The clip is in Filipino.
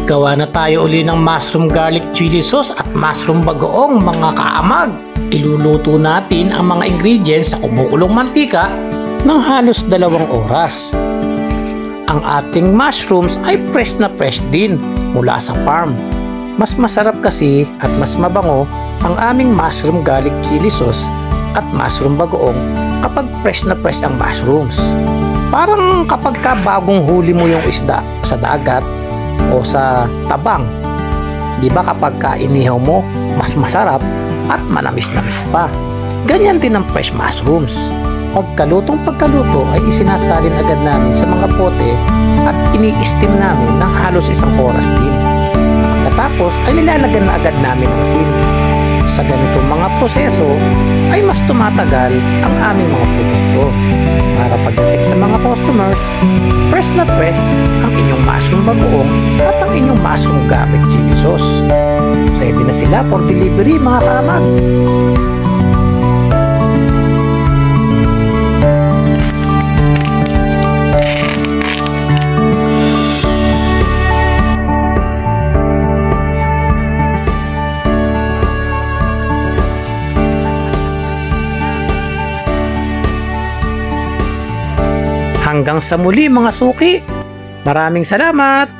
Gawa na tayo uli ng mushroom garlic chili sauce at mushroom bagoong mga kaamag. Iluluto natin ang mga ingredients sa kumukulong mantika ng halos 2 oras. Ang ating mushrooms ay fresh na fresh din mula sa farm. Mas masarap kasi at mas mabango ang aming mushroom garlic chili sauce at mushroom bagoong kapag fresh na fresh ang mushrooms. Parang kapag bagong huli mo yung isda sa dagat o sa tabang, di ba kapag inihaw mo, mas masarap at manamis-namis pa. Ganyan din ang fresh mushrooms. Pagkaluto ay isinasalin agad namin sa mga pote at ini-steam namin ng halos 1 oras din. Pagkatapos ay nilalagyan na agad namin ang asin. Sa ganitong mga proseso ay mas tumatagal ang aming mga produkto para pagdating sa mga customers, fresh na fresh ang inyong mushroom bagoong at ang inyong mushroom garlic chili sauce. Ready na sila for delivery mga kaamag. Hanggang sa muli mga suki. Maraming salamat!